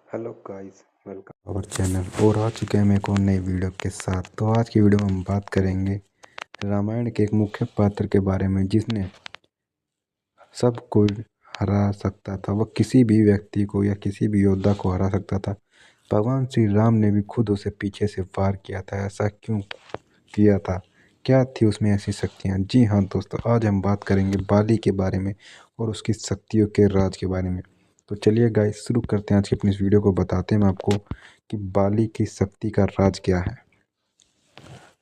Hello guys, welcome our channel. और आ चुके हैं हम एक और नई वीडियो के साथ। तो आज की वीडियो में हम बात करेंगे रामायण के एक मुख्य पात्र के बारे में जिसने सब कोई हरा सकता था। वह किसी भी व्यक्ति को या किसी भी योद्धा को हरा सकता था। भगवान श्री राम ने भी खुद उसे पीछे से वार किया था। ऐसा क्यों किया था? क्या थी उसमें ऐसी शक्तियाँ? जी हाँ दोस्तों, आज हम बात करेंगे बाली के बारे में और उसकी शक्तियों के राज के बारे में। तो चलिए गाइस, शुरू करते हैं आज की अपनी इस वीडियो को। बताते हैं आपको कि बाली की शक्ति का राज क्या है।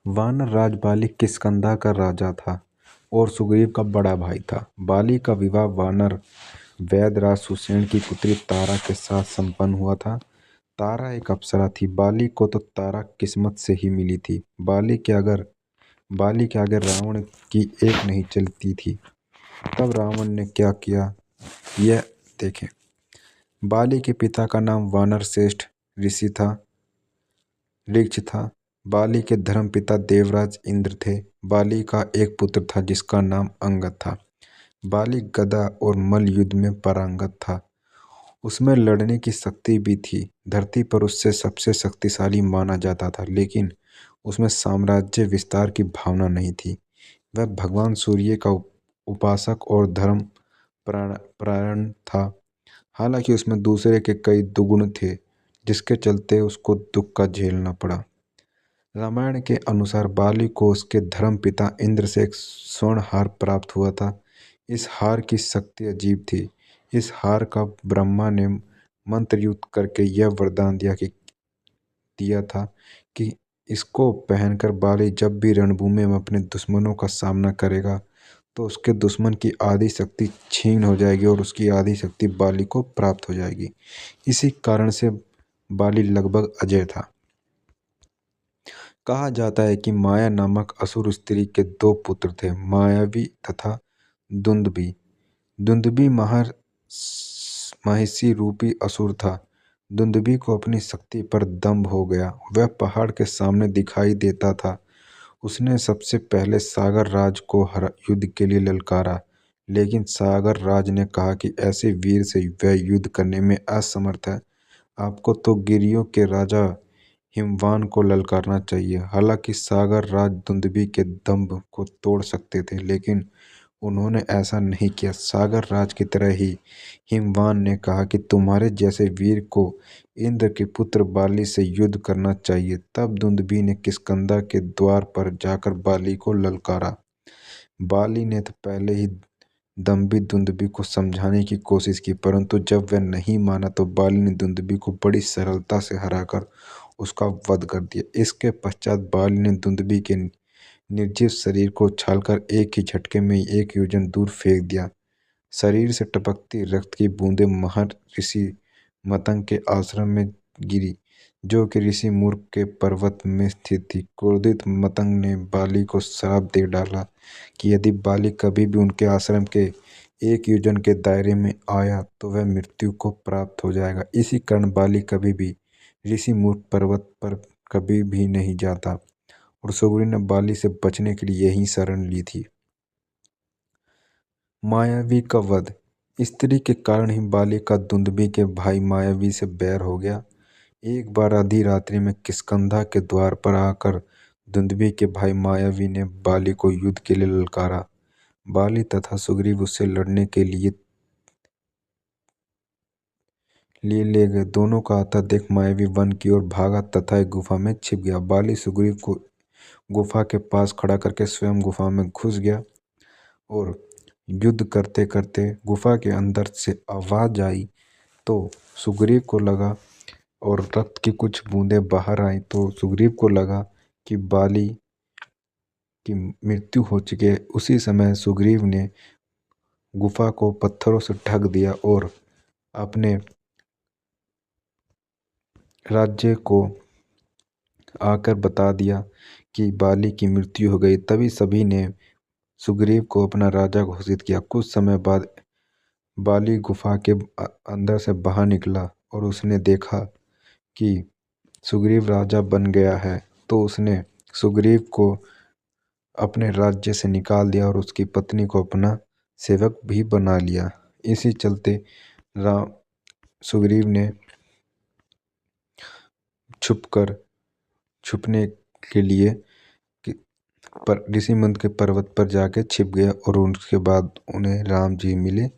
वानर राज बाली किष्किंधा का राजा था और सुग्रीव का बड़ा भाई था। बाली का विवाह वानर वैदराज सुषेण की पुत्री तारा के साथ संपन्न हुआ था। तारा एक अप्सरा थी। बाली को तो तारा किस्मत से ही मिली थी। बाली के आगे रावण की एक नहीं चलती थी। तब रावण ने क्या किया, यह देखें। बाली के पिता का नाम वानर श्रेष्ठ ऋक्ष था। बाली के धर्म पिता देवराज इंद्र थे। बाली का एक पुत्र था जिसका नाम अंगद था। बाली गदा और मल्ल युद्ध में पारंगत था। उसमें लड़ने की शक्ति भी थी। धरती पर उससे सबसे शक्तिशाली माना जाता था, लेकिन उसमें साम्राज्य विस्तार की भावना नहीं थी। वह भगवान सूर्य का उपासक और धर्म परायण था। हालांकि उसमें दूसरे के कई दुगुण थे, जिसके चलते उसको दुख का झेलना पड़ा। रामायण के अनुसार बाली को उसके धर्म पिता इंद्र से एक स्वर्ण हार प्राप्त हुआ था। इस हार की शक्ति अजीब थी। इस हार का ब्रह्मा ने मंत्रयुक्त करके यह वरदान दिया था कि इसको पहनकर बाली जब भी रणभूमि में अपने दुश्मनों का सामना करेगा तो उसके दुश्मन की आधी शक्ति छीन हो जाएगी और उसकी आधी शक्ति बाली को प्राप्त हो जाएगी। इसी कारण से बाली लगभग अजय था। कहा जाता है कि माया नामक असुर स्त्री के दो पुत्र थे, मायावी तथा दुंदुभि। दुंदुभि महिषी रूपी असुर था। दुंदुभि को अपनी शक्ति पर दंभ हो गया। वह पहाड़ के सामने दिखाई देता था। उसने सबसे पहले सागर राज को युद्ध के लिए ललकारा, लेकिन सागर राज ने कहा कि ऐसे वीर से वह युद्ध करने में असमर्थ है। आपको तो गिरियों के राजा हिमवान को ललकारना चाहिए। हालांकि सागर राज दुंदुभि के दंभ को तोड़ सकते थे, लेकिन उन्होंने ऐसा नहीं किया। सागर राज की तरह ही हिमवान ने कहा कि तुम्हारे जैसे वीर को इंद्र के पुत्र बाली से युद्ध करना चाहिए। तब दुंदुभि ने किष्किंधा के द्वार पर जाकर बाली को ललकारा। बाली ने तो पहले ही दंभित दुंदुभि को समझाने की कोशिश की, परंतु जब वह नहीं माना तो बाली ने दुंदुभि को बड़ी सरलता से हराकर उसका वध कर दिया। इसके पश्चात बाली ने दुंदुभि के निर्जीव शरीर को उछालकर एक ही झटके में 1 योजन दूर फेंक दिया। शरीर से टपकती रक्त की बूंदें महर्षि मतंग के आश्रम में गिरी, जो कि ऋषि मूर्ख के पर्वत में स्थित थी। क्रोधित मतंग ने बाली को श्राप दे डाला कि यदि बाली कभी भी उनके आश्रम के 1 योजन के दायरे में आया तो वह मृत्यु को प्राप्त हो जाएगा। इसी कारण बाली कभी भी ऋषि मूर्ख पर्वत पर कभी भी नहीं जाता और सुग्रीव ने बाली से बचने के लिए यही शरण ली थी। मायावी का वध। स्त्री के कारण ही बाली का दुंदुभि के भाई मायावी से बैर हो गया। एक बार आधी रात्रि में किष्किंधा के द्वार पर आकर दुंदुभि के भाई मायावी ने बाली को युद्ध के लिए ललकारा। बाली तथा सुग्रीव उससे लड़ने के लिए ले गए। दोनों का आता देख मायावी वन की ओर भागा तथा एक गुफा में छिप गया। बाली सुग्रीव को गुफा के पास खड़ा करके स्वयं गुफा में घुस गया और युद्ध करते करते गुफा के अंदर से आवाज आई तो सुग्रीव को लगा और रक्त की कुछ बूंदें बाहर आई तो सुग्रीव को लगा कि बाली की मृत्यु हो चुकी है। उसी समय सुग्रीव ने गुफा को पत्थरों से ढक दिया और अपने राज्य को आकर बता दिया कि बाली की मृत्यु हो गई। तभी सभी ने सुग्रीव को अपना राजा घोषित किया। कुछ समय बाद बाली गुफा के अंदर से बाहर निकला और उसने देखा कि सुग्रीव राजा बन गया है, तो उसने सुग्रीव को अपने राज्य से निकाल दिया और उसकी पत्नी को अपना सेवक भी बना लिया। इसी चलते सुग्रीव ने छुपने के लिए पर ऋषिमंद के पर्वत पर जाके छिप गया। और उसके बाद उन्हें राम जी मिले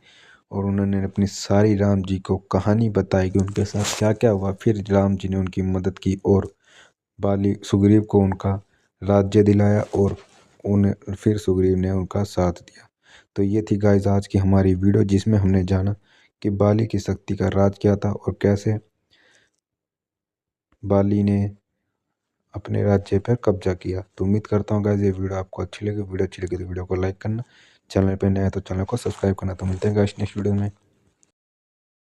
और उन्होंने अपनी सारी राम जी को कहानी बताई कि उनके साथ क्या क्या हुआ। फिर राम जी ने उनकी मदद की और सुग्रीव को उनका राज्य दिलाया और उन्हें फिर सुग्रीव ने उनका साथ दिया। तो ये थी गाइस आज की हमारी वीडियो, जिसमें हमने जाना कि बाली की शक्ति का राज क्या था और कैसे बाली ने अपने राज्य पर कब्जा किया। तो उम्मीद करता हूँ गाइस ये वीडियो आपको अच्छी लगी। वीडियो अच्छी लगी तो वीडियो को लाइक करना, चैनल पर नया है तो चैनल को सब्सक्राइब करना। तो मिलते हैं गाइस नेक्स्ट वीडियो में।